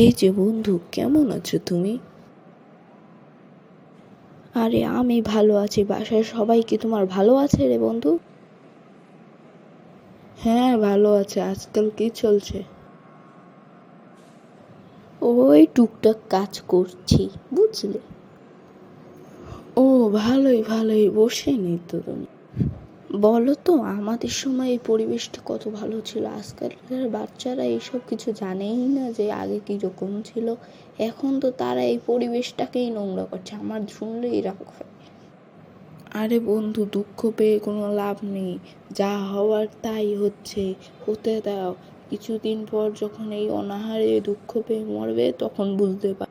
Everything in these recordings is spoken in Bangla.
এই যে বন্ধু, কেমন আছো তুমি? আরে আমি ভালো আছি। বাসায় সবাই কি তোমার ভালো আছে রে বন্ধু? হ্যাঁ, ভালো আছে। আজকাল কি চলছে? ওই টুকটাক কাজ করছি, বুঝলে। ও, ভালোই ভালোই। বসে নেই তো তুমি? বলো তো, আমাদের সময় এই পরিবেশটা কত ভালো ছিল। আজকালকার বাচ্চারা এইসব কিছু জানেই না যে আগে কীরকম ছিল। এখন তো তারা এই পরিবেশটাকেই নোংরা করছে, আমার শুনলেই রাগ হয়। আরে বন্ধু, দুঃখ পেয়ে কোনো লাভ নেই। যা হওয়ার তাই হচ্ছে, হতে দাও। কিছুদিন পর যখন এই অনাহারে দুঃখ পেয়ে মরবে, তখন বুঝতে পার।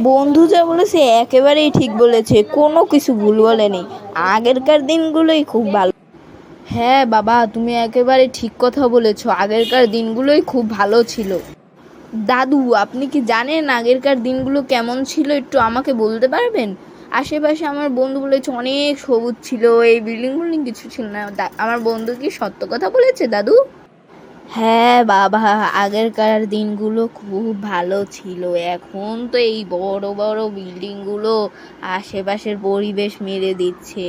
বন্ধু যা বলেছে একেবারেই ঠিক বলেছে, কোনো কিছু ভুল বলেনি। আগেরকার দিনগুলোই খুব ভালো। হ্যাঁ বাবা, তুমি একেবারে ঠিক কথা বলেছো, আগেরকার দিনগুলোই খুব ভালো ছিল। দাদু, আপনি কি জানেন আগেরকার দিনগুলো কেমন ছিল? একটু আমাকে বলতে পারবেন? আশেপাশে আমার বন্ধু বলেছে অনেক সবুজ ছিল, এই বিল্ডিং বিল্ডিং কিছু ছিল না। আমার বন্ধু কি সত্য কথা বলেছে দাদু? হ্যাঁ বাবা, আগেরকার দিনগুলো খুব ভালো ছিল। এখন তো এই বড় বড় বিল্ডিংগুলো আশেপাশের পরিবেশ মেরে দিচ্ছে।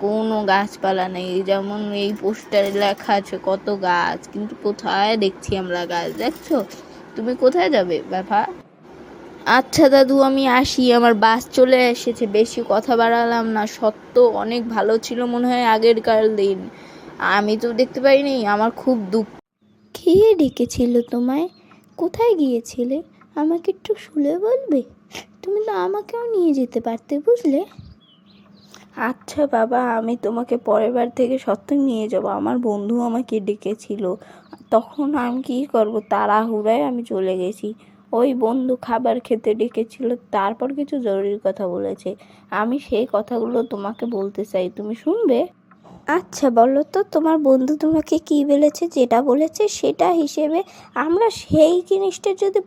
কোনো গাছপালা নেই, যেমন এই পোস্টারে লেখা আছে কত গাছ, কিন্তু কোথায় দেখছি আমরা গাছ? দেখছো? তুমি কোথায় যাবে বাবা? আচ্ছা দাদু, আমি আসি, আমার বাস চলে এসেছে। বেশি কথা বাড়ালাম না। সত্য অনেক ভালো ছিল মনে হয় আগেরকার দিন। আমি তো দেখতে পাইনি, আমার খুব দুঃখ। কে ডেকেছিল তোমায়? কোথায় গিয়েছিলে? আমাকে একটু শুলে বলবে? তুমি তো আমাকেও নিয়ে যেতে পারতে, বুঝলে। আচ্ছা বাবা, আমি তোমাকে পরের বার থেকে সত্যি নিয়ে যাব। আমার বন্ধু আমাকে ডেকেছিল, তখন আমি কী করব, তাড়াহুড়ায় আমি চলে গেছি। ওই বন্ধু খাবার খেতে ডেকেছিল, তারপর কিছু জরুরি কথা বলেছে। আমি সেই কথাগুলো তোমাকে বলতে চাই, তুমি শুনবে? আচ্ছা বলো তো, তোমার বন্ধু তোমাকে কি বলেছে? যেটা বলেছে সেটা হিসেবে আমরা সেই জিনিসটা যদি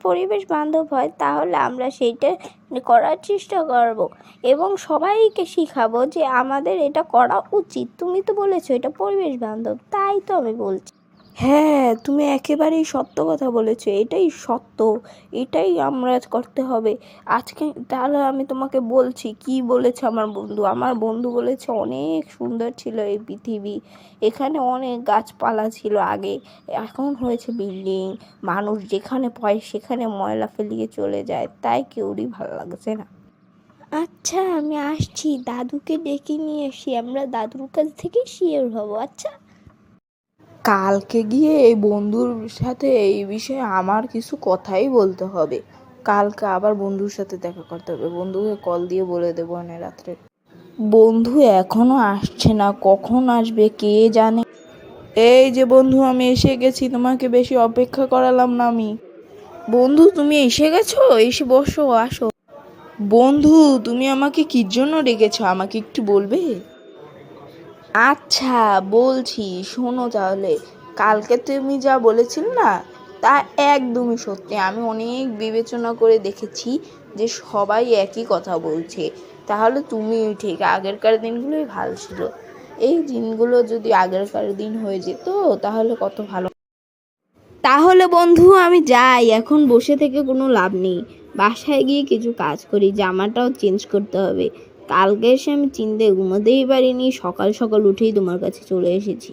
পরিবেশ বান্ধব হয়, তাহলে আমরা সেইটা করার চেষ্টা করব এবং সবাইকে শিখাবো যে আমাদের এটা করা উচিত। তুমি তো বলেছো এটা পরিবেশ বান্ধব, তাই তো আমি বলছি। হ্যাঁ, তুমি একেবারেই সত্য কথা বলেছো, এটাই সত্য, এটাই আমরা করতে হবে আজকে। তাহলে আমি তোমাকে বলছি কি বলেছে আমার বন্ধু। আমার বন্ধু বলেছে অনেক সুন্দর ছিল এই পৃথিবী, এখানে অনেক গাছপালা ছিল আগে, এখন হয়েছে বিল্ডিং। মানুষ যেখানে পায় সেখানে ময়লা ফেলিয়ে চলে যায়, তাই কেউরই ভালো লাগছে না। আচ্ছা, আমি আসছি, দাদুকে ডেকে নিয়ে আসি, আমরা দাদুর কাছ থেকে শিওর হব। আচ্ছা, কালকে গিয়ে এই বন্ধুর সাথে এই বিষয়ে আমার কিছু কথাই বলতে হবে। কালকে আবার বন্ধুর সাথে দেখা করতে হবে। বন্ধুকে কল দিয়ে বলে দেবো না রাত্রে। বন্ধু এখনো আসছে না, কখন আসবে কে জানে। এই যে বন্ধু, আমি এসে গেছি, তোমাকে বেশি অপেক্ষা করালাম না আমি। বন্ধু, তুমি এসে গেছো? এসে বসো, আসো। বন্ধু, তুমি আমাকে কি জন্য ডেকেছো, আমাকে একটু বলবে? আচ্ছা, বলছি, শোনো তাহলে। কালকে তুমি যা বলেছিলে না, তা একদমই সত্যি। আমি অনেক বিবেচনা করে দেখেছি যে সবাই একই কথা বলছে। তাহলে তুমি ঠিক, আগেরকার দিনগুলোই ভালো ছিল। এই দিনগুলো যদি আগেরকার দিন হয়ে যেত, তাহলে কত ভালো। তাহলে বন্ধু আমি যাই, এখন বসে থেকে কোনো লাভ নেই। বাসায় গিয়ে কিছু কাজ করি, জামাটাও চেঞ্জ করতে হবে। কালকে এসে আমি চিন্তায় ঘুমাতেই পারিনি, সকাল সকাল উঠেই তোমার কাছে চলে এসেছি।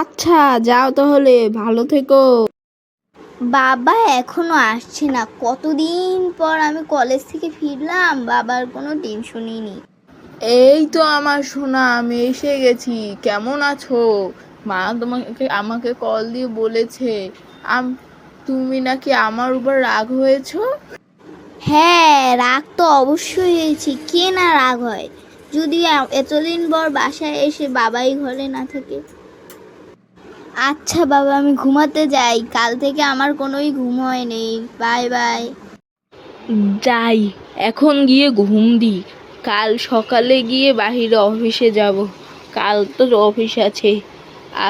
আচ্ছা যাও তাহলে, ভালো থেকো। বাবা এখনো আসছে না। কতদিন পর আমি কলেজ থেকে ফিরলাম, বাবার কোনো টেনশনই নেই। এই তো আমার সোনা, আমি এসে গেছি। কেমন আছো? মা আমাকে কল দিয়ে বলেছে তুমি নাকি আমার উপর রাগ হয়েছো। হ্যাঁ, রাগ তো অবশ্যই হয়েছে, কে না রাগ হয় যদি এতদিন পর বাসায় এসে বাবাই ঘরে না থাকে। আচ্ছা বাবা, আমি ঘুমাতে যাই, কাল থেকে আমার কোনোই ঘুম হয়নি। Bye bye. যাই, এখন গিয়ে ঘুম দিই, কাল সকালে গিয়ে বাহিরে অফিসে যাব। কাল তো অফিস আছে।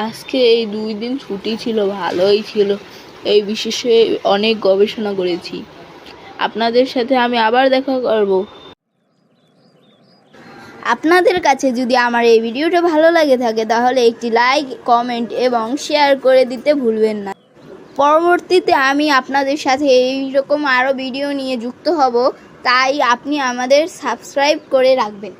আজকে এই 2 দিন ছুটি ছিল, ভালোই ছিল। এই বিষয়ে অনেক গবেষণা করেছি। আপনাদের সাথে আমি আবার দেখা করব। আপনাদের কাছে যদি আমার এই ভিডিওটা ভালো লাগে থাকে তাহলে একটি লাইক, কমেন্ট এবং শেয়ার করে দিতে ভুলবেন না। পরবর্তীতে আমি আপনাদের সাথে এইরকম আরও ভিডিও নিয়ে যুক্ত হব, তাই আপনি আমাদের সাবস্ক্রাইব করে রাখবেন।